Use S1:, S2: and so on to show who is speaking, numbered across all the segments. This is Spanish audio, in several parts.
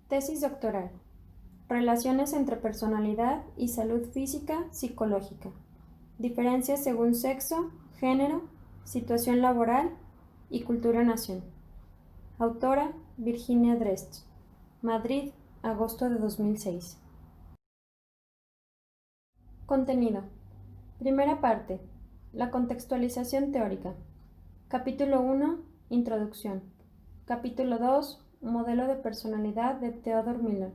S1: Tesis doctoral. Relaciones entre personalidad y salud física psicológica. Diferencias según sexo, género, situación laboral y cultura-nación. Autora Virginia Dresch. Madrid, agosto de 2006. Contenido. Primera parte. La contextualización teórica. Capítulo 1. Introducción. Capítulo 2. Modelo de personalidad de Theodore Millon.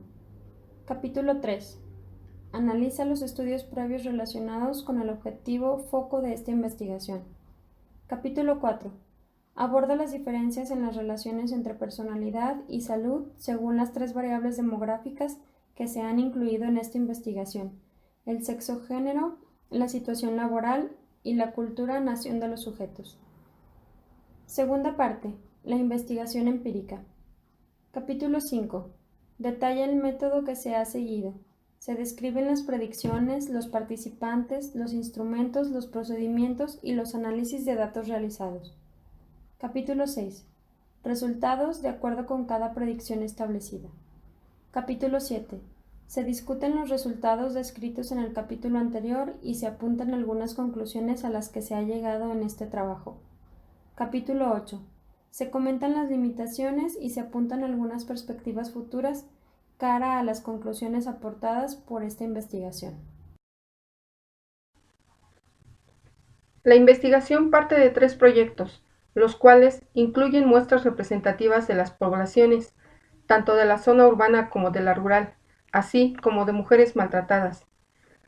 S1: Capítulo 3. Analiza los estudios previos relacionados con el objetivo foco de esta investigación. Capítulo 4. Aborda las diferencias en las relaciones entre personalidad y salud según las tres variables demográficas que se han incluido en esta investigación: el sexo-género, la situación laboral y la cultura-nación de los sujetos. Segunda parte. La investigación empírica. Capítulo 5. Detalla el método que se ha seguido. Se describen las predicciones, los participantes, los instrumentos, los procedimientos y los análisis de datos realizados. Capítulo 6. Resultados de acuerdo con cada predicción establecida. Capítulo 7. Se discuten los resultados descritos en el capítulo anterior y se apuntan algunas conclusiones a las que se ha llegado en este trabajo. Capítulo 8. Se comentan las limitaciones y se apuntan algunas perspectivas futuras cara a las conclusiones aportadas por esta investigación.
S2: La investigación parte de 3 proyectos, los cuales incluyen muestras representativas de las poblaciones, tanto de la zona urbana como de la rural, así como de mujeres maltratadas,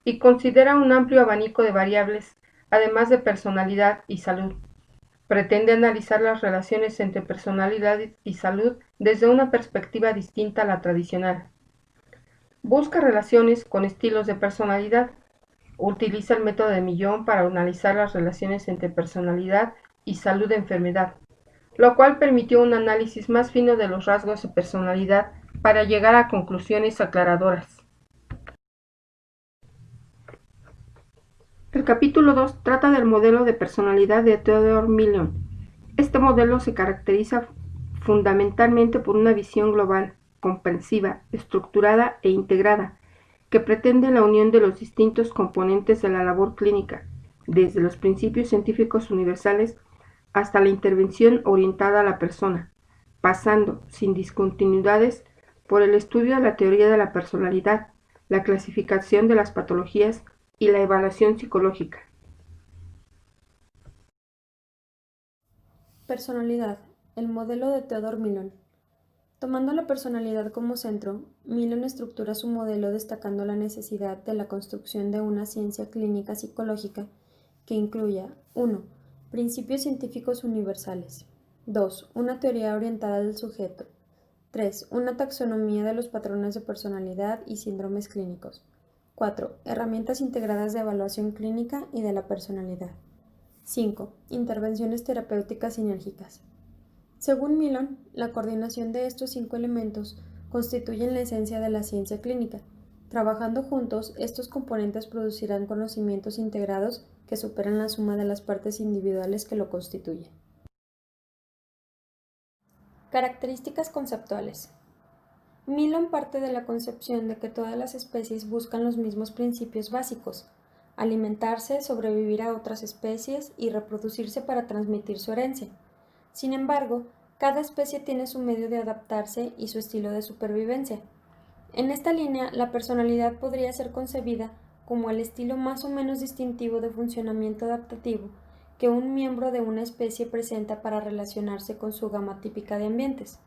S2: y considera un amplio abanico de variables, además de personalidad y salud. Pretende analizar las relaciones entre personalidad y salud desde una perspectiva distinta a la tradicional. Busca relaciones con estilos de personalidad. Utiliza el método de Millon para analizar las relaciones entre personalidad y salud-enfermedad, lo cual permitió un análisis más fino de los rasgos de personalidad para llegar a conclusiones aclaradoras. El capítulo 2 trata del modelo de personalidad de Theodore Millon. Este modelo se caracteriza fundamentalmente por una visión global, comprensiva, estructurada e integrada, que pretende la unión de los distintos componentes de la labor clínica, desde los principios científicos universales hasta la intervención orientada a la persona, pasando, sin discontinuidades, por el estudio de la teoría de la personalidad, la clasificación de las patologías y la evaluación psicológica.
S1: Personalidad. El modelo de Theodore Millon. Tomando la personalidad como centro, Millon estructura su modelo destacando la necesidad de la construcción de una ciencia clínica psicológica que incluya 1. Principios científicos universales. 2. Una teoría orientada al sujeto. 3. Una taxonomía de los patrones de personalidad y síndromes clínicos. 4. Herramientas integradas de evaluación clínica y de la personalidad. 5. Intervenciones terapéuticas sinérgicas. Según Millon, la coordinación de estos 5 elementos constituyen la esencia de la ciencia clínica. Trabajando juntos, estos componentes producirán conocimientos integrados que superan la suma de las partes individuales que lo constituyen. Características conceptuales. Millon parte de la concepción de que todas las especies buscan los mismos principios básicos: alimentarse, sobrevivir a otras especies y reproducirse para transmitir su herencia. Sin embargo, cada especie tiene su medio de adaptarse y su estilo de supervivencia. En esta línea, la personalidad podría ser concebida como el estilo más o menos distintivo de funcionamiento adaptativo que un miembro de una especie presenta para relacionarse con su gama típica de ambientes.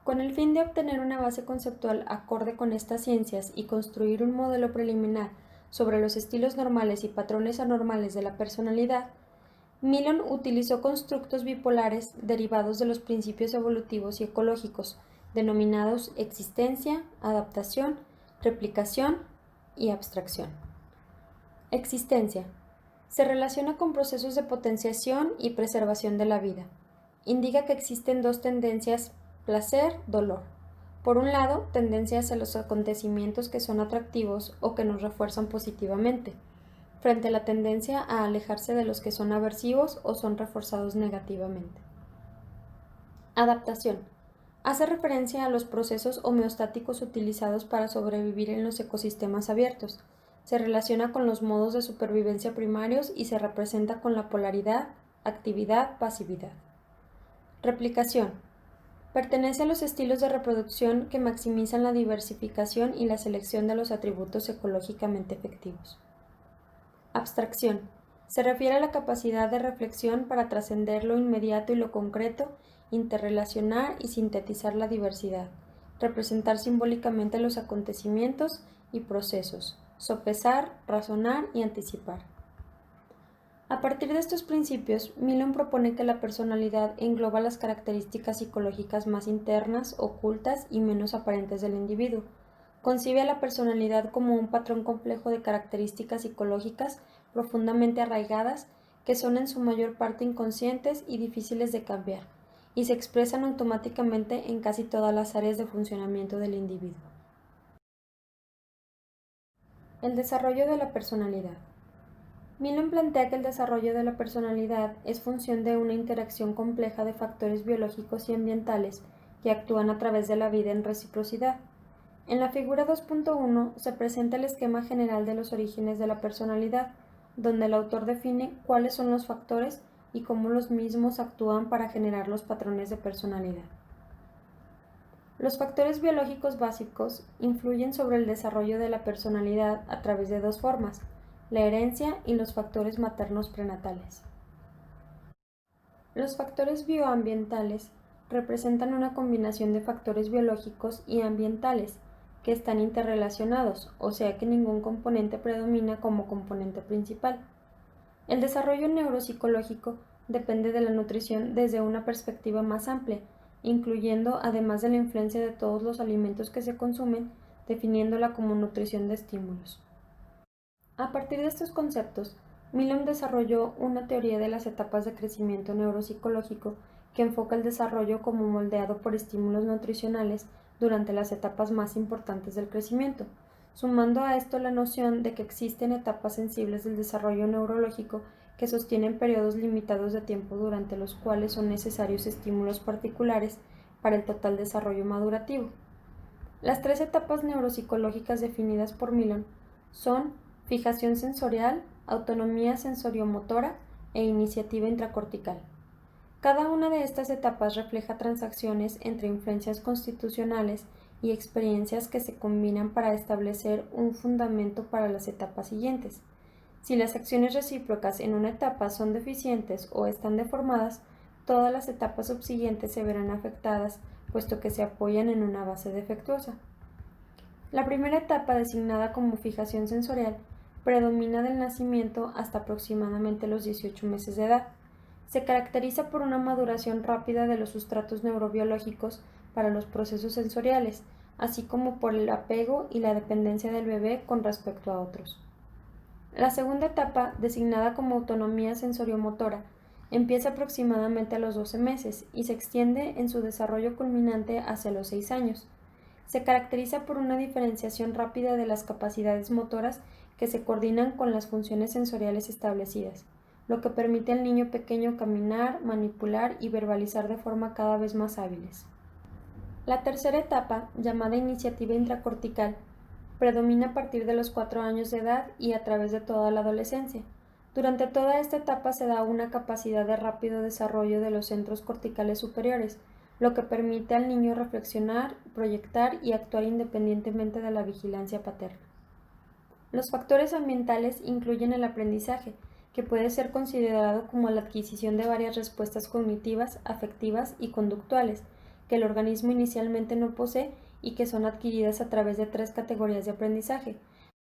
S1: Con el fin de obtener una base conceptual acorde con estas ciencias y construir un modelo preliminar sobre los estilos normales y patrones anormales de la personalidad, Millon utilizó constructos bipolares derivados de los principios evolutivos y ecológicos, denominados existencia, adaptación, replicación y abstracción. Existencia. Se relaciona con procesos de potenciación y preservación de la vida. Indica que existen dos tendencias: placer, dolor. Por un lado, tendencia hacia los acontecimientos que son atractivos o que nos refuerzan positivamente, frente a la tendencia a alejarse de los que son aversivos o son reforzados negativamente. Adaptación. Hace referencia a los procesos homeostáticos utilizados para sobrevivir en los ecosistemas abiertos. Se relaciona con los modos de supervivencia primarios y se representa con la polaridad, actividad, pasividad. Replicación. Pertenece a los estilos de reproducción que maximizan la diversificación y la selección de los atributos ecológicamente efectivos. Abstracción. Se refiere a la capacidad de reflexión para trascender lo inmediato y lo concreto, interrelacionar y sintetizar la diversidad, representar simbólicamente los acontecimientos y procesos, sopesar, razonar y anticipar. A partir de estos principios, Millon propone que la personalidad engloba las características psicológicas más internas, ocultas y menos aparentes del individuo. Concibe a la personalidad como un patrón complejo de características psicológicas profundamente arraigadas que son en su mayor parte inconscientes y difíciles de cambiar, y se expresan automáticamente en casi todas las áreas de funcionamiento del individuo. El desarrollo de la personalidad. Millon plantea que el desarrollo de la personalidad es función de una interacción compleja de factores biológicos y ambientales que actúan a través de la vida en reciprocidad. En la figura 2.1 se presenta el esquema general de los orígenes de la personalidad, donde el autor define cuáles son los factores y cómo los mismos actúan para generar los patrones de personalidad. Los factores biológicos básicos influyen sobre el desarrollo de la personalidad a través de dos formas: la herencia y los factores maternos prenatales. Los factores bioambientales representan una combinación de factores biológicos y ambientales que están interrelacionados, o sea que ningún componente predomina como componente principal. El desarrollo neuropsicológico depende de la nutrición desde una perspectiva más amplia, incluyendo, además de la influencia de todos los alimentos que se consumen, definiéndola como nutrición de estímulos. A partir de estos conceptos, Millon desarrolló una teoría de las etapas de crecimiento neuropsicológico que enfoca el desarrollo como moldeado por estímulos nutricionales durante las etapas más importantes del crecimiento, sumando a esto la noción de que existen etapas sensibles del desarrollo neurológico que sostienen periodos limitados de tiempo durante los cuales son necesarios estímulos particulares para el total desarrollo madurativo. Las tres etapas neuropsicológicas definidas por Millon son fijación sensorial, autonomía sensoriomotora e iniciativa intracortical. Cada una de estas etapas refleja transacciones entre influencias constitucionales y experiencias que se combinan para establecer un fundamento para las etapas siguientes. Si las acciones recíprocas en una etapa son deficientes o están deformadas, todas las etapas subsiguientes se verán afectadas, puesto que se apoyan en una base defectuosa. La primera etapa, designada como fijación sensorial, predomina del nacimiento hasta aproximadamente los 18 meses de edad. Se caracteriza por una maduración rápida de los sustratos neurobiológicos para los procesos sensoriales, así como por el apego y la dependencia del bebé con respecto a otros. La segunda etapa, designada como autonomía sensoriomotora, empieza aproximadamente a los 12 meses y se extiende en su desarrollo culminante hacia los 6 años. Se caracteriza por una diferenciación rápida de las capacidades motoras que se coordinan con las funciones sensoriales establecidas, lo que permite al niño pequeño caminar, manipular y verbalizar de forma cada vez más hábiles. La tercera etapa, llamada iniciativa intracortical, predomina a partir de los 4 años de edad y a través de toda la adolescencia. Durante toda esta etapa se da una capacidad de rápido desarrollo de los centros corticales superiores, lo que permite al niño reflexionar, proyectar y actuar independientemente de la vigilancia paterna. Los factores ambientales incluyen el aprendizaje, que puede ser considerado como la adquisición de varias respuestas cognitivas, afectivas y conductuales, que el organismo inicialmente no posee y que son adquiridas a través de 3 categorías de aprendizaje: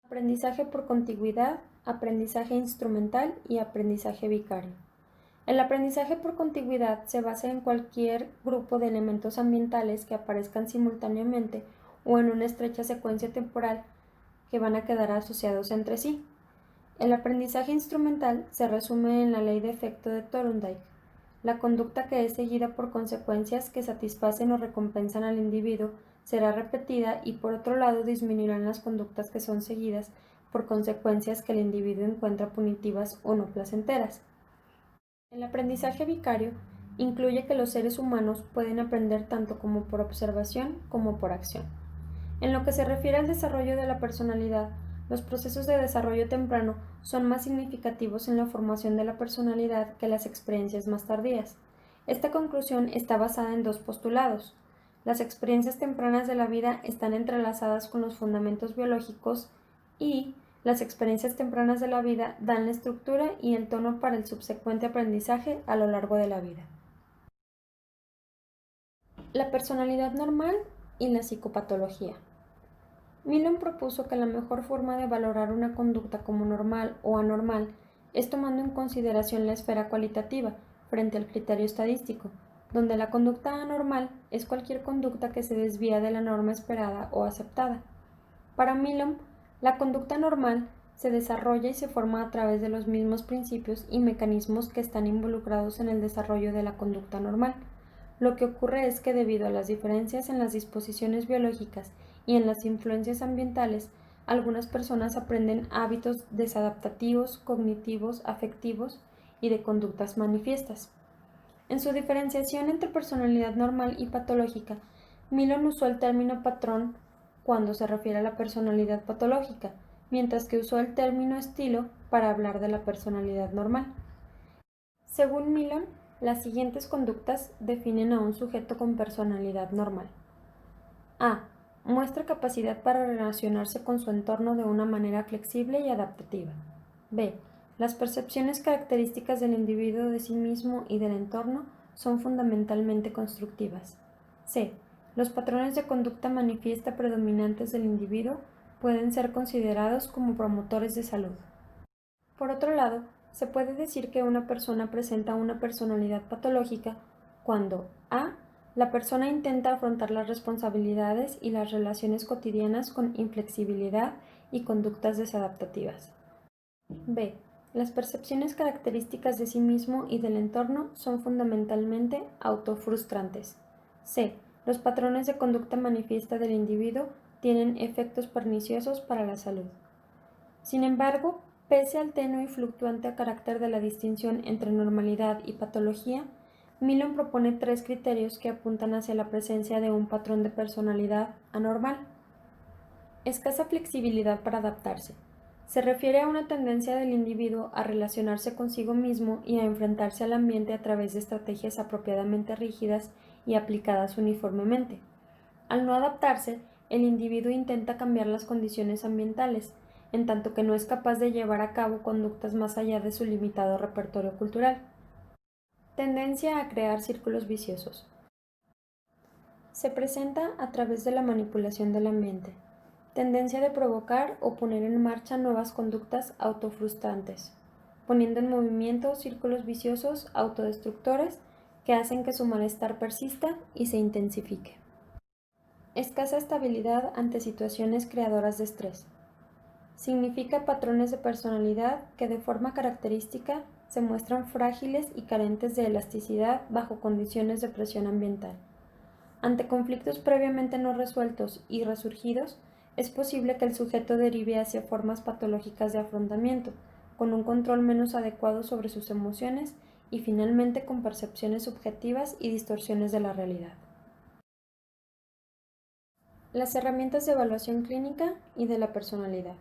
S1: aprendizaje por contigüidad, aprendizaje instrumental y aprendizaje vicario. El aprendizaje por contigüidad se basa en cualquier grupo de elementos ambientales que aparezcan simultáneamente o en una estrecha secuencia temporal que van a quedar asociados entre sí. El aprendizaje instrumental se resume en la ley de efecto de Thorndike: la conducta que es seguida por consecuencias que satisfacen o recompensan al individuo será repetida y por otro lado disminuirán las conductas que son seguidas por consecuencias que el individuo encuentra punitivas o no placenteras. El aprendizaje vicario Incluye que los seres humanos pueden aprender tanto como por observación como por acción. En lo que se refiere al desarrollo de la personalidad, los procesos de desarrollo temprano son más significativos en la formación de la personalidad que las experiencias más tardías. Esta conclusión está basada en dos postulados. Las experiencias tempranas de la vida están entrelazadas con los fundamentos biológicos y las experiencias tempranas de la vida dan la estructura y el tono para el subsecuente aprendizaje a lo largo de la vida. La personalidad normal y la psicopatología. Milon propuso que la mejor forma de valorar una conducta como normal o anormal es tomando en consideración la esfera cualitativa frente al criterio estadístico, donde la conducta anormal es cualquier conducta que se desvía de la norma esperada o aceptada. Para Milon, la conducta normal se desarrolla y se forma a través de los mismos principios y mecanismos que están involucrados en el desarrollo de la conducta normal. Lo que ocurre es que debido a las diferencias en las disposiciones biológicas y en las influencias ambientales, algunas personas aprenden hábitos desadaptativos, cognitivos, afectivos y de conductas manifiestas. En su diferenciación entre personalidad normal y patológica, Milon usó el término patrón cuando se refiere a la personalidad patológica, mientras que usó el término estilo para hablar de la personalidad normal. Según Milon, las siguientes conductas definen a un sujeto con personalidad normal. A. Muestra capacidad para relacionarse con su entorno de una manera flexible y adaptativa. B. Las percepciones características del individuo de sí mismo y del entorno son fundamentalmente constructivas. C. Los patrones de conducta manifiesta predominantes del individuo pueden ser considerados como promotores de salud. Por otro lado, se puede decir que una persona presenta una personalidad patológica cuando a. La persona intenta afrontar las responsabilidades y las relaciones cotidianas con inflexibilidad y conductas desadaptativas. B. Las percepciones características de sí mismo y del entorno son fundamentalmente autofrustrantes. C. Los patrones de conducta manifiesta del individuo tienen efectos perniciosos para la salud. Sin embargo, pese al tenue y fluctuante carácter de la distinción entre normalidad y patología, Milon propone tres criterios que apuntan hacia la presencia de un patrón de personalidad anormal. Escasa flexibilidad para adaptarse. Se refiere a una tendencia del individuo a relacionarse consigo mismo y a enfrentarse al ambiente a través de estrategias apropiadamente rígidas y aplicadas uniformemente. Al no adaptarse, el individuo intenta cambiar las condiciones ambientales, en tanto que no es capaz de llevar a cabo conductas más allá de su limitado repertorio cultural. Tendencia a crear círculos viciosos. Se presenta a través de la manipulación del ambiente. Tendencia de provocar o poner en marcha nuevas conductas autofrustrantes, poniendo en movimiento círculos viciosos autodestructores que hacen que su malestar persista y se intensifique. Escasa estabilidad ante situaciones creadoras de estrés. Significa patrones de personalidad que de forma característica se muestran frágiles y carentes de elasticidad bajo condiciones de presión ambiental. Ante conflictos previamente no resueltos y resurgidos, es posible que el sujeto derive hacia formas patológicas de afrontamiento, con un control menos adecuado sobre sus emociones y finalmente con percepciones subjetivas y distorsiones de la realidad. Las herramientas de evaluación clínica y de la personalidad.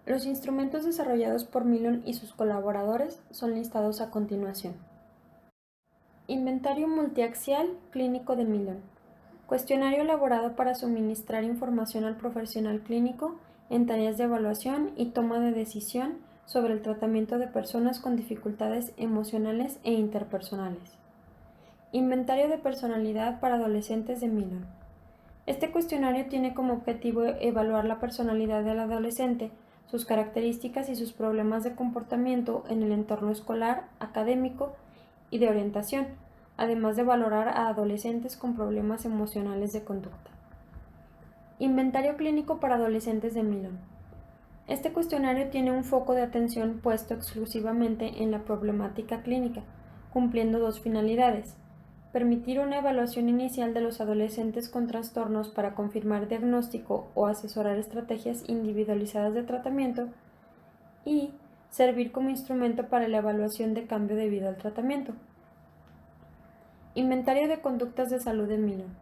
S1: Los instrumentos desarrollados por Milon y sus colaboradores son listados a continuación. Inventario multiaxial clínico de Milon. Cuestionario elaborado para suministrar información al profesional clínico en tareas de evaluación y toma de decisión sobre el tratamiento de personas con dificultades emocionales e interpersonales. Inventario de personalidad para adolescentes de Milon. Este cuestionario tiene como objetivo evaluar la personalidad del adolescente, sus características y sus problemas de comportamiento en el entorno escolar, académico y de orientación, además de valorar a adolescentes con problemas emocionales de conducta. Inventario clínico para adolescentes de Milon. Este cuestionario tiene un foco de atención puesto exclusivamente en la problemática clínica, cumpliendo dos finalidades: permitir una evaluación inicial de los adolescentes con trastornos para confirmar diagnóstico o asesorar estrategias individualizadas de tratamiento, y servir como instrumento para la evaluación de cambio debido al tratamiento. Inventario de conductas de salud de Milon.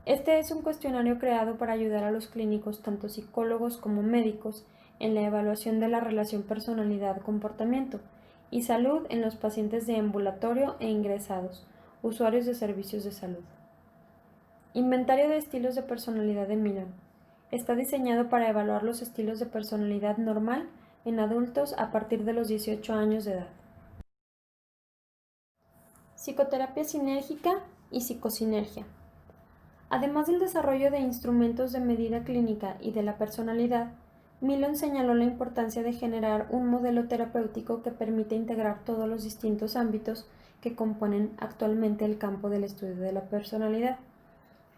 S1: Este es un cuestionario creado para ayudar a los clínicos, tanto psicólogos como médicos, en la evaluación de la relación personalidad-comportamiento y salud en los pacientes de ambulatorio e ingresados, usuarios de servicios de salud. Inventario de estilos de personalidad de Milon. Está diseñado para evaluar los estilos de personalidad normal en adultos a partir de los 18 años de edad. Psicoterapia sinérgica y psicosinergia. Además del desarrollo de instrumentos de medida clínica y de la personalidad, Milon señaló la importancia de generar un modelo terapéutico que permita integrar todos los distintos ámbitos que componen actualmente el campo del estudio de la personalidad,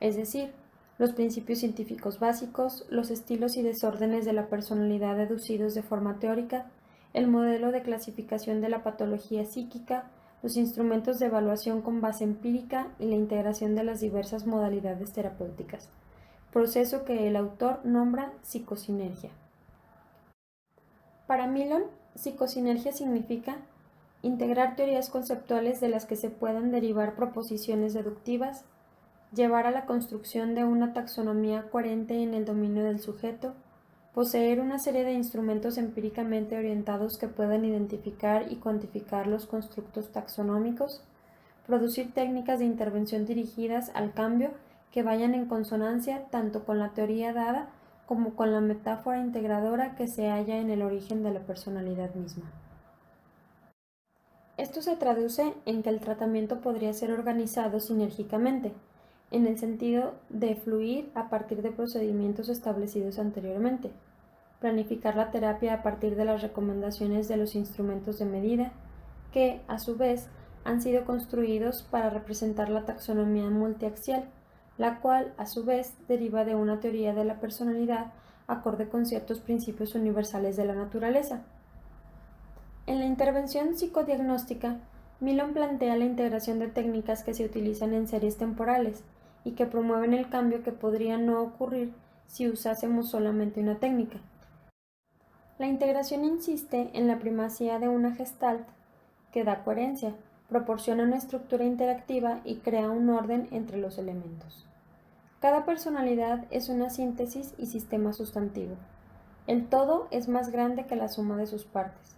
S1: es decir, los principios científicos básicos, los estilos y desórdenes de la personalidad deducidos de forma teórica, el modelo de clasificación de la patología psíquica, los instrumentos de evaluación con base empírica y la integración de las diversas modalidades terapéuticas, proceso que el autor nombra psicosinergia. Para Milon, psicosinergia significa integrar teorías conceptuales de las que se puedan derivar proposiciones deductivas, llevar a la construcción de una taxonomía coherente en el dominio del sujeto, poseer una serie de instrumentos empíricamente orientados que puedan identificar y cuantificar los constructos taxonómicos, producir técnicas de intervención dirigidas al cambio que vayan en consonancia tanto con la teoría dada como con la metáfora integradora que se halla en el origen de la personalidad misma. Esto se traduce en que el tratamiento podría ser organizado sinérgicamente, en el sentido de fluir a partir de procedimientos establecidos anteriormente, planificar la terapia a partir de las recomendaciones de los instrumentos de medida, que, a su vez, han sido construidos para representar la taxonomía multiaxial, la cual, a su vez, deriva de una teoría de la personalidad acorde con ciertos principios universales de la naturaleza. En la intervención psicodiagnóstica, Milon plantea la integración de técnicas que se utilizan en series temporales y que promueven el cambio que podría no ocurrir si usásemos solamente una técnica. La integración insiste en la primacía de una gestalt que da coherencia, proporciona una estructura interactiva y crea un orden entre los elementos. Cada personalidad es una síntesis y sistema sustantivo. El todo es más grande que la suma de sus partes.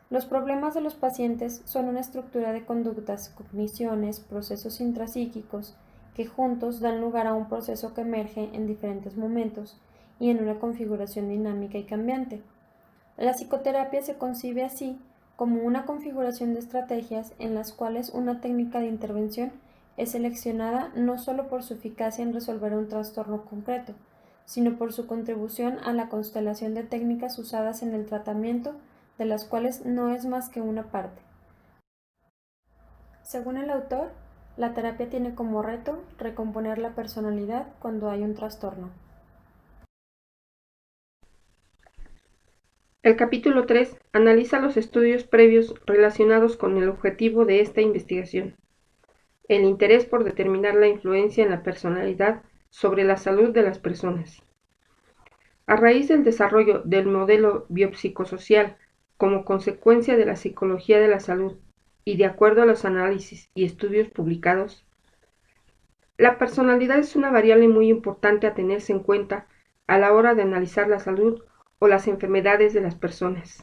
S1: Los problemas de los pacientes son una estructura de conductas, cogniciones, procesos intrapsíquicos que juntos dan lugar a un proceso que emerge en diferentes momentos y en una configuración dinámica y cambiante. La psicoterapia se concibe así como una configuración de estrategias en las cuales una técnica de intervención es seleccionada no solo por su eficacia en resolver un trastorno concreto, sino por su contribución a la constelación de técnicas usadas en el tratamiento, de las cuales no es más que una parte. Según el autor, la terapia tiene como reto recomponer la personalidad cuando hay un trastorno.
S2: El capítulo 3 analiza los estudios previos relacionados con el objetivo de esta investigación, el interés por determinar la influencia en la personalidad sobre la salud de las personas. A raíz del desarrollo del modelo biopsicosocial como consecuencia de la psicología de la salud y de acuerdo a los análisis y estudios publicados, la personalidad es una variable muy importante a tenerse en cuenta a la hora de analizar la salud o las enfermedades de las personas.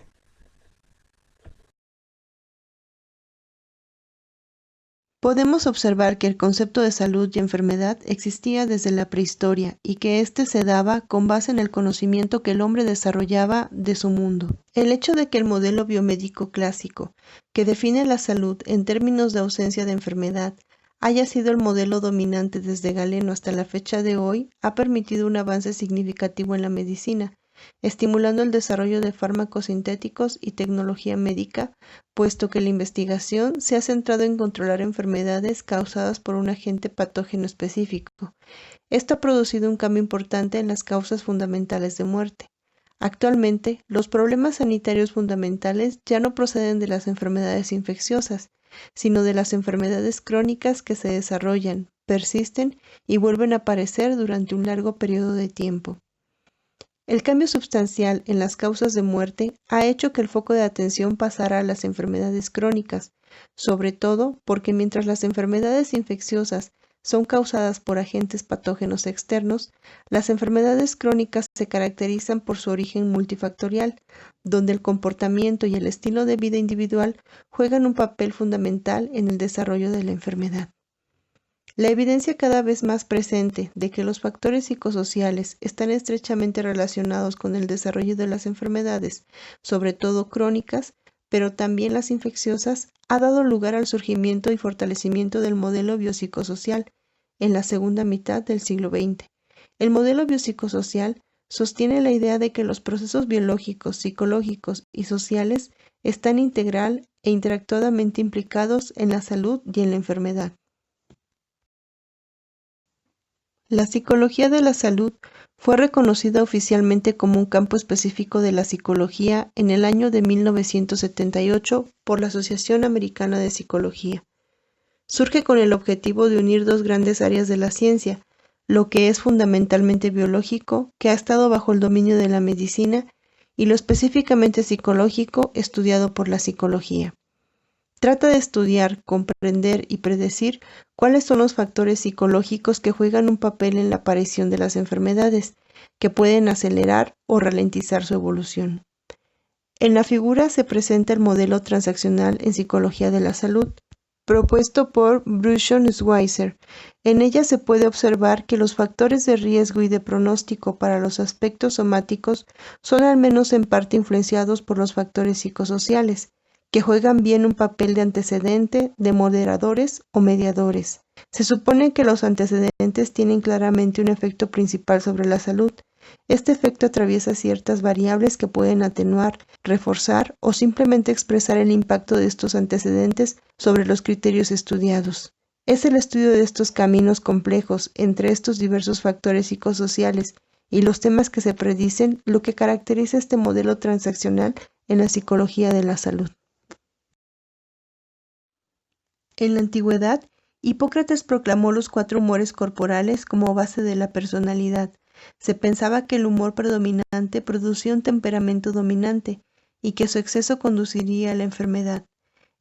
S3: Podemos observar que el concepto de salud y enfermedad existía desde la prehistoria y que éste se daba con base en el conocimiento que el hombre desarrollaba de su mundo. El hecho de que el modelo biomédico clásico, que define la salud en términos de ausencia de enfermedad, haya sido el modelo dominante desde Galeno hasta la fecha de hoy, ha permitido un avance significativo en la medicina, estimulando el desarrollo de fármacos sintéticos y tecnología médica, puesto que la investigación se ha centrado en controlar enfermedades causadas por un agente patógeno específico. Esto ha producido un cambio importante en las causas fundamentales de muerte. Actualmente, los problemas sanitarios fundamentales ya no proceden de las enfermedades infecciosas, sino de las enfermedades crónicas que se desarrollan, persisten y vuelven a aparecer durante un largo periodo de tiempo. El cambio sustancial en las causas de muerte ha hecho que el foco de atención pasara a las enfermedades crónicas, sobre todo porque mientras las enfermedades infecciosas son causadas por agentes patógenos externos, las enfermedades crónicas se caracterizan por su origen multifactorial, donde el comportamiento y el estilo de vida individual juegan un papel fundamental en el desarrollo de la enfermedad. La evidencia cada vez más presente de que los factores psicosociales están estrechamente relacionados con el desarrollo de las enfermedades, sobre todo crónicas, pero también las infecciosas, ha dado lugar al surgimiento y fortalecimiento del modelo biopsicosocial en la segunda mitad del siglo XX. El modelo biopsicosocial sostiene la idea de que los procesos biológicos, psicológicos y sociales están integral e interactuadamente implicados en la salud y en la enfermedad. La psicología de la salud fue reconocida oficialmente como un campo específico de la psicología en el año de 1978 por la Asociación Americana de Psicología. Surge con el objetivo de unir dos grandes áreas de la ciencia, lo que es fundamentalmente biológico, que ha estado bajo el dominio de la medicina, y lo específicamente psicológico, estudiado por la psicología. Trata de estudiar, comprender y predecir cuáles son los factores psicológicos que juegan un papel en la aparición de las enfermedades, que pueden acelerar o ralentizar su evolución. En la figura se presenta el modelo transaccional en psicología de la salud, propuesto por Bruchon-Schweizer. En ella se puede observar que los factores de riesgo y de pronóstico para los aspectos somáticos son al menos en parte influenciados por los factores psicosociales, que juegan bien un papel de antecedente, de moderadores o mediadores. Se supone que los antecedentes tienen claramente un efecto principal sobre la salud. Este efecto atraviesa ciertas variables que pueden atenuar, reforzar o simplemente expresar el impacto de estos antecedentes sobre los criterios estudiados. Es el estudio de estos caminos complejos entre estos diversos factores psicosociales y los temas que se predicen lo que caracteriza este modelo transaccional en la psicología de la salud. En la antigüedad, Hipócrates proclamó los 4 humores corporales como base de la personalidad. Se pensaba que el humor predominante producía un temperamento dominante y que su exceso conduciría a la enfermedad.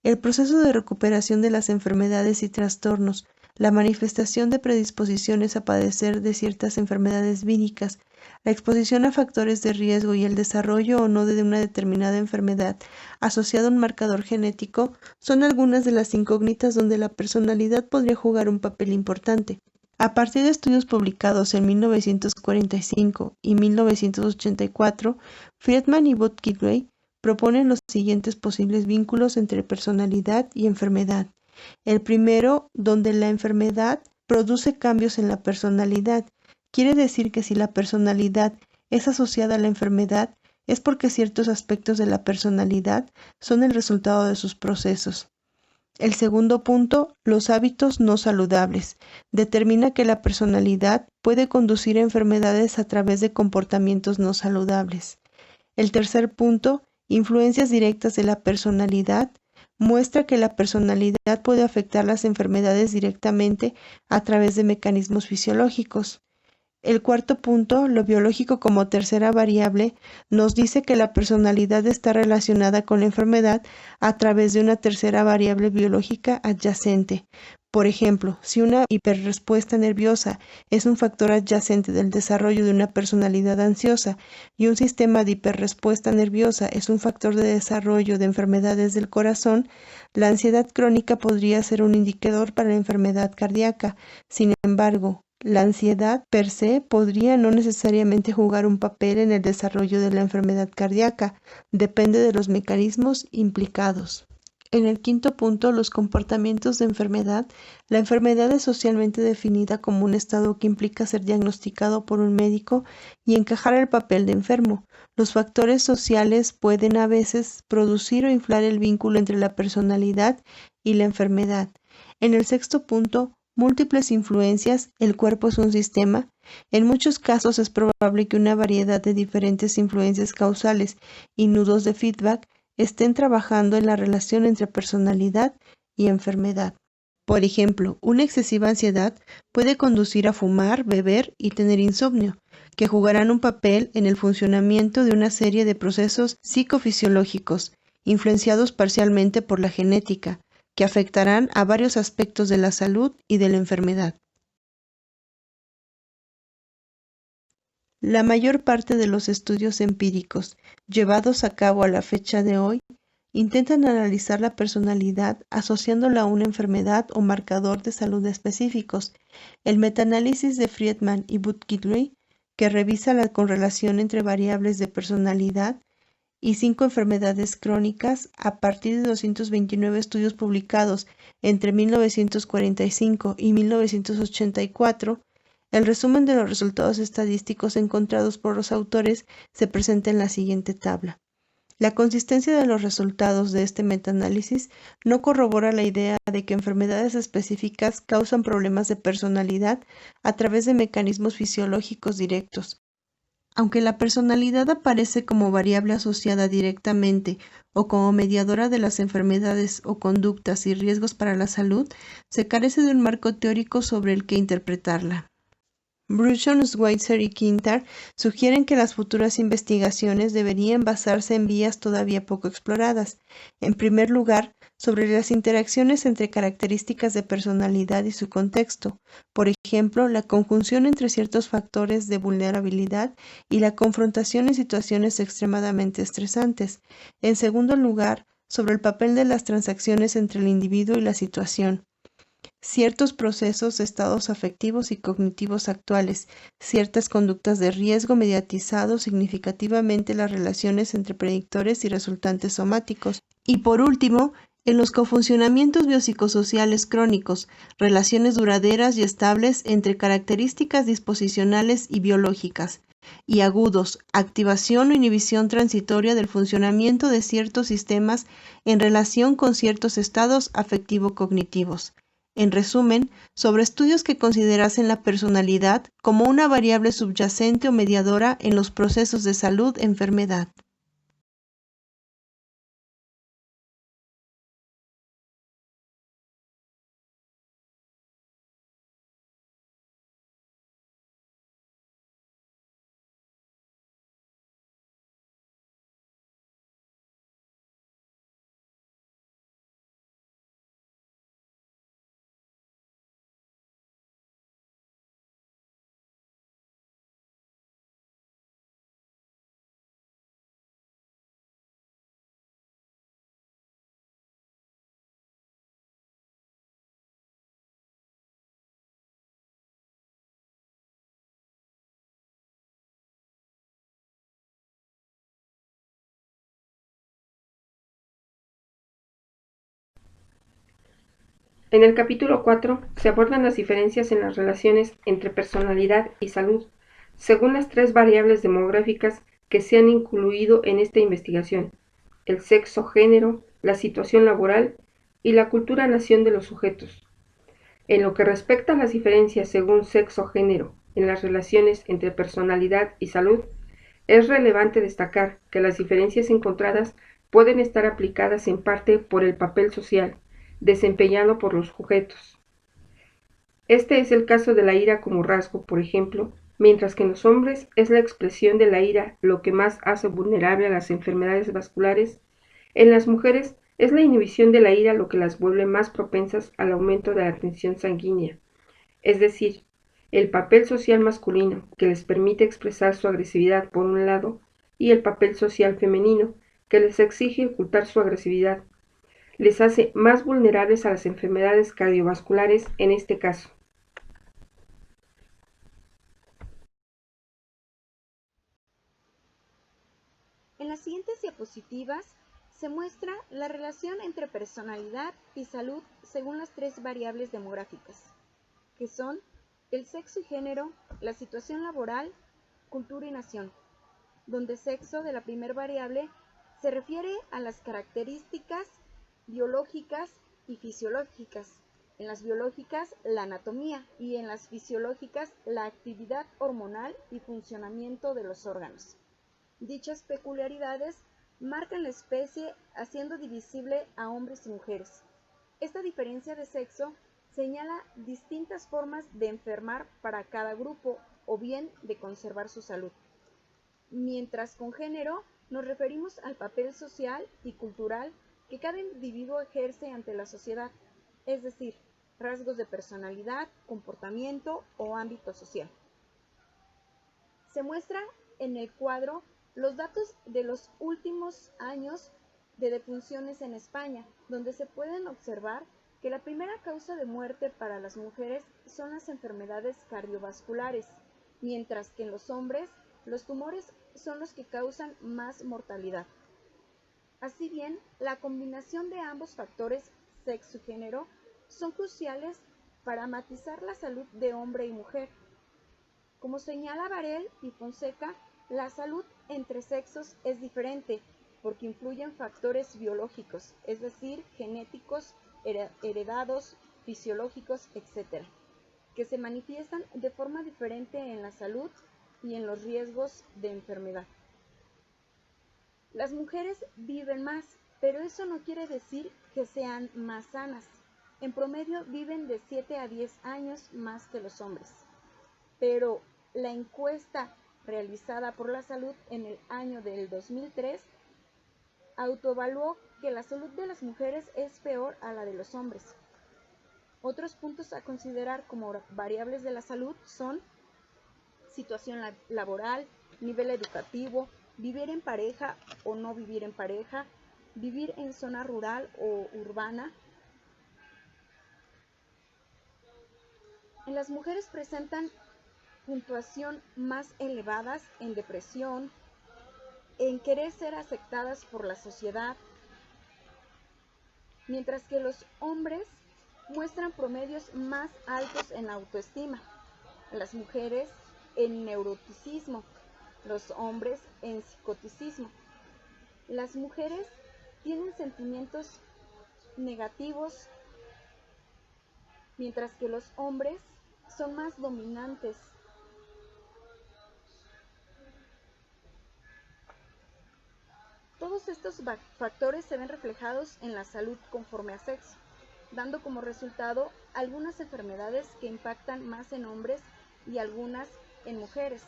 S3: El proceso de recuperación de las enfermedades y trastornos, la manifestación de predisposiciones a padecer de ciertas enfermedades víricas, la exposición a factores de riesgo y el desarrollo o no de una determinada enfermedad asociada a un marcador genético son algunas de las incógnitas donde la personalidad podría jugar un papel importante. A partir de estudios publicados en 1945 y 1984, Friedman y Botkiewicz proponen los siguientes posibles vínculos entre personalidad y enfermedad. El primero, donde la enfermedad produce cambios en la personalidad. Quiere decir que si la personalidad es asociada a la enfermedad, es porque ciertos aspectos de la personalidad son el resultado de sus procesos. El segundo punto, los hábitos no saludables. Determina que la personalidad puede conducir a enfermedades a través de comportamientos no saludables. El tercer punto, influencias directas de la personalidad, muestra que la personalidad puede afectar las enfermedades directamente a través de mecanismos fisiológicos. El cuarto punto, lo biológico como tercera variable, nos dice que la personalidad está relacionada con la enfermedad a través de una tercera variable biológica adyacente. Por ejemplo, si una hiperrespuesta nerviosa es un factor adyacente del desarrollo de una personalidad ansiosa y un sistema de hiperrespuesta nerviosa es un factor de desarrollo de enfermedades del corazón, la ansiedad crónica podría ser un indicador para la enfermedad cardíaca. Sin embargo, la ansiedad per se podría no necesariamente jugar un papel en el desarrollo de la enfermedad cardíaca, depende de los mecanismos implicados. En el quinto punto, los comportamientos de enfermedad. La enfermedad es socialmente definida como un estado que implica ser diagnosticado por un médico y encajar el papel de enfermo. Los factores sociales pueden a veces producir o inflar el vínculo entre la personalidad y la enfermedad. En el sexto punto, múltiples influencias, el cuerpo es un sistema. En muchos casos es probable que una variedad de diferentes influencias causales y nudos de feedback estén trabajando en la relación entre personalidad y enfermedad. Por ejemplo, una excesiva ansiedad puede conducir a fumar, beber y tener insomnio, que jugarán un papel en el funcionamiento de una serie de procesos psicofisiológicos, influenciados parcialmente por la genética, que afectarán a varios aspectos de la salud y de la enfermedad. La mayor parte de los estudios empíricos llevados a cabo a la fecha de hoy intentan analizar la personalidad asociándola a una enfermedad o marcador de salud específicos. El metaanálisis de Friedman y Budquet-Louis, que revisa la correlación entre variables de personalidad y 5 enfermedades crónicas a partir de 229 estudios publicados entre 1945 y 1984, el resumen de los resultados estadísticos encontrados por los autores se presenta en la siguiente tabla. La consistencia de los resultados de este metaanálisis no corrobora la idea de que enfermedades específicas causan problemas de personalidad a través de mecanismos fisiológicos directos. Aunque la personalidad aparece como variable asociada directamente o como mediadora de las enfermedades o conductas y riesgos para la salud, se carece de un marco teórico sobre el que interpretarla. Bruchon, Schweitzer y Quintar sugieren que las futuras investigaciones deberían basarse en vías todavía poco exploradas. En primer lugar, sobre las interacciones entre características de personalidad y su contexto, por ejemplo, la conjunción entre ciertos factores de vulnerabilidad y la confrontación en situaciones extremadamente estresantes. En segundo lugar, sobre el papel de las transacciones entre el individuo y la situación. Ciertos procesos, estados afectivos y cognitivos actuales, ciertas conductas de riesgo mediatizado significativamente las relaciones entre predictores y resultantes somáticos. Y por último, en los cofuncionamientos biopsicosociales crónicos, relaciones duraderas y estables entre características disposicionales y biológicas, y agudos, activación o inhibición transitoria del funcionamiento de ciertos sistemas en relación con ciertos estados afectivo-cognitivos. En resumen, sobre estudios que considerasen la personalidad como una variable subyacente o mediadora en los procesos de salud-enfermedad.
S2: En el capítulo 4 se abordan las diferencias en las relaciones entre personalidad y salud, según las 3 variables demográficas que se han incluido en esta investigación: el sexo, género, la situación laboral y la cultura-nación de los sujetos. En lo que respecta a las diferencias según sexo-género en las relaciones entre personalidad y salud, es relevante destacar que las diferencias encontradas pueden estar aplicadas en parte por el papel social desempeñado por los sujetos. Este es el caso de la ira como rasgo, por ejemplo, mientras que en los hombres es la expresión de la ira lo que más hace vulnerable a las enfermedades vasculares, en las mujeres es la inhibición de la ira lo que las vuelve más propensas al aumento de la tensión sanguínea, es decir, el papel social masculino que les permite expresar su agresividad por un lado y el papel social femenino que les exige ocultar su agresividad les hace más vulnerables a las enfermedades cardiovasculares en este caso.
S4: En las siguientes diapositivas se muestra la relación entre personalidad y salud según las 3 variables demográficas, que son el sexo y género, la situación laboral, cultura y nación, donde sexo de la primera variable se refiere a las características biológicas y fisiológicas. En las biológicas, la anatomía, y en las fisiológicas, la actividad hormonal y funcionamiento de los órganos. Dichas peculiaridades marcan la especie haciendo divisible a hombres y mujeres. Esta diferencia de sexo señala distintas formas de enfermar para cada grupo o bien de conservar su salud. Mientras con género nos referimos al papel social y cultural que cada individuo ejerce ante la sociedad, es decir, rasgos de personalidad, comportamiento o ámbito social. Se muestra en el cuadro los datos de los últimos años de defunciones en España, donde se pueden observar que la primera causa de muerte para las mujeres son las enfermedades cardiovasculares, mientras que en los hombres los tumores son los que causan más mortalidad. Así bien, la combinación de ambos factores, sexo y género, son cruciales para matizar la salud de hombre y mujer. Como señala Varell y Fonseca, la salud entre sexos es diferente porque influyen factores biológicos, es decir, genéticos, heredados, fisiológicos, etc., que se manifiestan de forma diferente en la salud y en los riesgos de enfermedad. Las mujeres viven más, pero eso no quiere decir que sean más sanas. En promedio viven de 7 a 10 años más que los hombres. Pero la encuesta realizada por la salud en el año del 2003 autoevaluó que la salud de las mujeres es peor a la de los hombres. Otros puntos a considerar como variables de la salud son situación laboral, nivel educativo, vivir en pareja o no vivir en pareja, vivir en zona rural o urbana. En las mujeres presentan puntuación más elevadas en depresión, en querer ser aceptadas por la sociedad, mientras que los hombres muestran promedios más altos en autoestima, las mujeres en neuroticismo, los hombres en psicoticismo. Las mujeres tienen sentimientos negativos, mientras que los hombres son más dominantes. Todos estos factores se ven reflejados en la salud conforme a sexo, dando como resultado algunas enfermedades que impactan más en hombres y algunas en mujeres.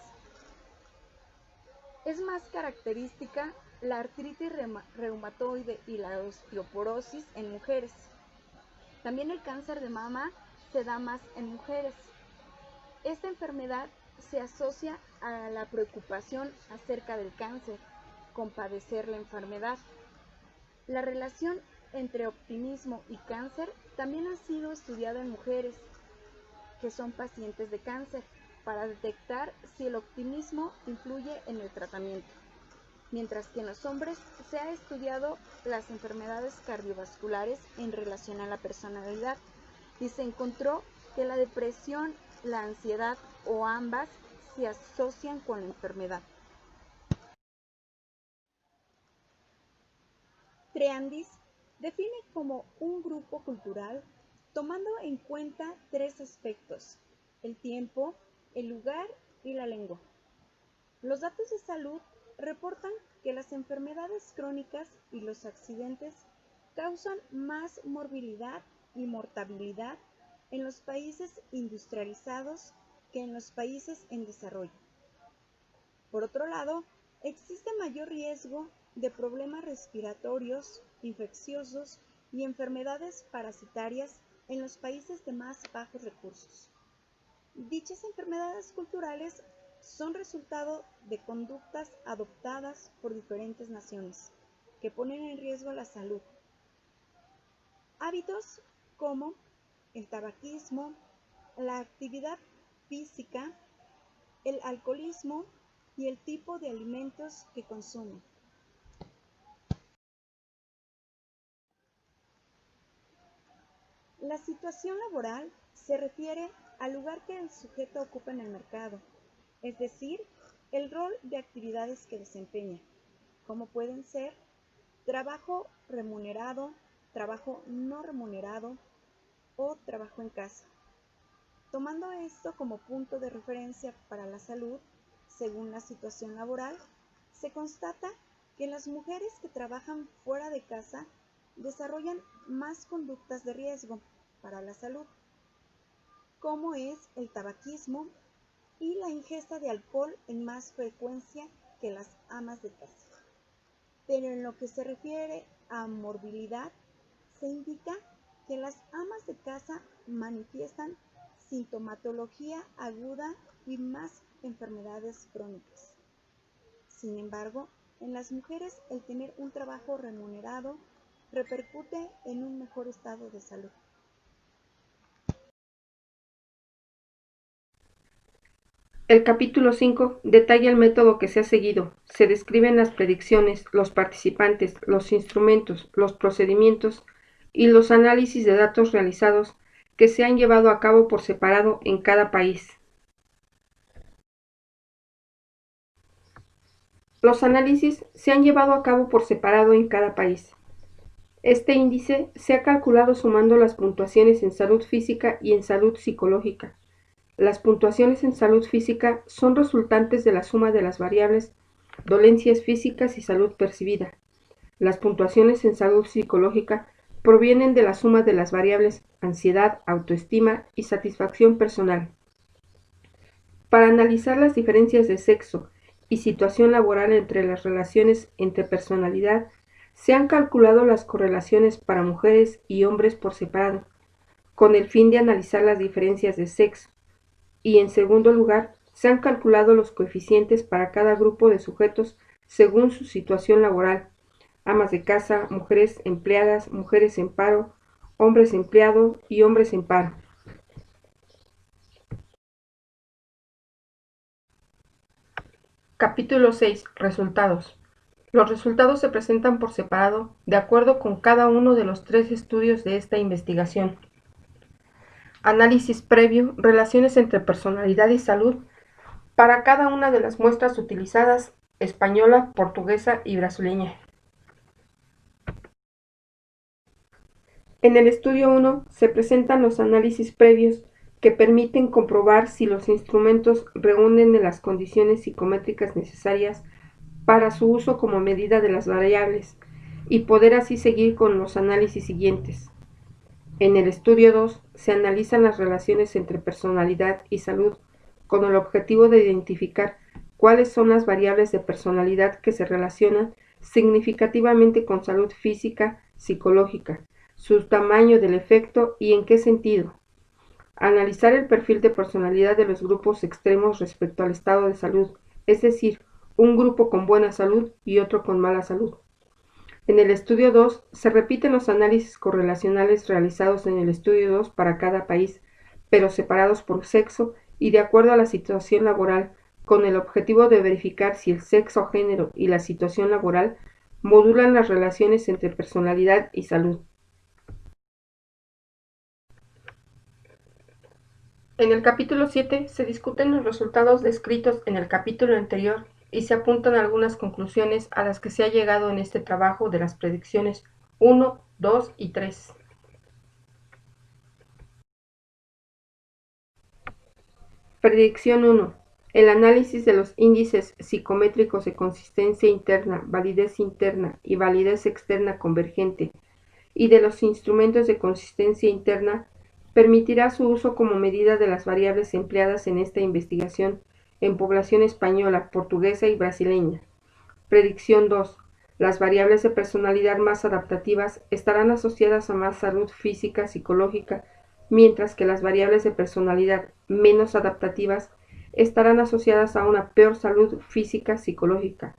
S4: Es más característica la artritis reumatoide y la osteoporosis en mujeres. También el cáncer de mama se da más en mujeres. Esta enfermedad se asocia a la preocupación acerca del cáncer, con padecer la enfermedad. La relación entre optimismo y cáncer también ha sido estudiada en mujeres que son pacientes de cáncer para detectar si el optimismo influye en el tratamiento, mientras que en los hombres se ha estudiado las enfermedades cardiovasculares en relación a la personalidad y se encontró que la depresión, la ansiedad o ambas se asocian con la enfermedad. Treandis define como un grupo cultural tomando en cuenta tres aspectos: el tiempo, el lugar y la lengua. Los datos de salud reportan que las enfermedades crónicas y los accidentes causan más morbilidad y mortalidad en los países industrializados que en los países en desarrollo. Por otro lado, existe mayor riesgo de problemas respiratorios, infecciosos y enfermedades parasitarias en los países de más bajos recursos. Dichas enfermedades culturales son resultado de conductas adoptadas por diferentes naciones que ponen en riesgo la salud. Hábitos como el tabaquismo, la actividad física, el alcoholismo y el tipo de alimentos que consumen. La situación laboral se refiere al lugar que el sujeto ocupa en el mercado, es decir, el rol de actividades que desempeña, como pueden ser trabajo remunerado, trabajo no remunerado o trabajo en casa. Tomando esto como punto de referencia para la salud, según la situación laboral, se constata que las mujeres que trabajan fuera de casa desarrollan más conductas de riesgo para la salud, como es el tabaquismo y la ingesta de alcohol en más frecuencia que las amas de casa. pero en lo que se refiere a morbilidad, se indica que las amas de casa manifiestan sintomatología aguda y más enfermedades crónicas. Sin embargo, en las mujeres el tener un trabajo remunerado repercute en un mejor estado de salud.
S2: El capítulo 5 detalla el método que se ha seguido. Se describen las predicciones, los participantes, los instrumentos, los procedimientos y los análisis de datos realizados que se han llevado a cabo por separado en cada país. Los análisis se han llevado a cabo por separado en cada país. Este índice se ha calculado sumando las puntuaciones en salud física y en salud psicológica. Las puntuaciones en salud física son resultantes de la suma de las variables dolencias físicas y salud percibida. Las puntuaciones en salud psicológica provienen de la suma de las variables ansiedad, autoestima y satisfacción personal. Para analizar las diferencias de sexo y situación laboral entre las relaciones entre personalidad, se han calculado las correlaciones para mujeres y hombres por separado, con el fin de analizar las diferencias de sexo, y en segundo lugar, se han calculado los coeficientes para cada grupo de sujetos según su situación laboral: amas de casa, mujeres empleadas, mujeres en paro, hombres empleados y hombres en paro. Capítulo 6. Resultados. Los resultados se presentan por separado de acuerdo con cada uno de los 3 estudios de esta investigación. Análisis previo, relaciones entre personalidad y salud, para cada una de las muestras utilizadas: española, portuguesa y brasileña. En el estudio 1 se presentan los análisis previos que permiten comprobar si los instrumentos reúnen las condiciones psicométricas necesarias para su uso como medida de las variables y poder así seguir con los análisis siguientes. En el estudio 2 se analizan las relaciones entre personalidad y salud con el objetivo de identificar cuáles son las variables de personalidad que se relacionan significativamente con salud física, psicológica, su tamaño del efecto y en qué sentido. Analizar el perfil de personalidad de los grupos extremos respecto al estado de salud, es decir, un grupo con buena salud y otro con mala salud. En el estudio 2 se repiten los análisis correlacionales realizados en el estudio 2 para cada país, pero separados por sexo y de acuerdo a la situación laboral, con el objetivo de verificar si el sexo, género y la situación laboral modulan las relaciones entre personalidad y salud. En el capítulo 7 se discuten los resultados descritos en el capítulo anterior y se apuntan algunas conclusiones a las que se ha llegado en este trabajo de las predicciones 1, 2 y 3. Predicción 1. El análisis de los índices psicométricos de consistencia interna, validez interna y validez externa convergente y de los instrumentos de consistencia interna permitirá su uso como medida de las variables empleadas en esta investigación en población española, portuguesa y brasileña. Predicción 2. Las variables de personalidad más adaptativas estarán asociadas a más salud física, psicológica, mientras que las variables de personalidad menos adaptativas estarán asociadas a una peor salud física, psicológica.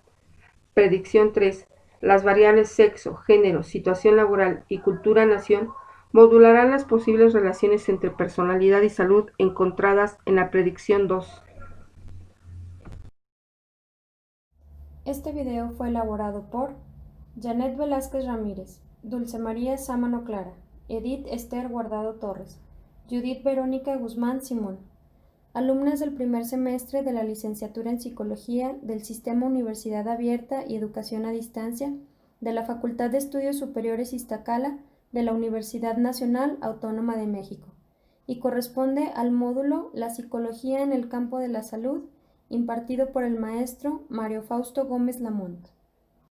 S2: Predicción 3. Las variables sexo, género, situación laboral y cultura-nación modularán las posibles relaciones entre personalidad y salud encontradas en la predicción 2.
S1: Este video fue elaborado por Janet Velázquez Ramírez, Dulce María Sámano Clara, Edith Esther Guardado Torres, Judith Verónica Guzmán Simón, alumnas del primer semestre de la licenciatura en Psicología del Sistema Universidad Abierta y Educación a Distancia de la Facultad de Estudios Superiores Iztacala de la Universidad Nacional Autónoma de México, y corresponde al módulo La Psicología en el Campo de la Salud, impartido por el maestro Mario Fausto Gómez Lamont.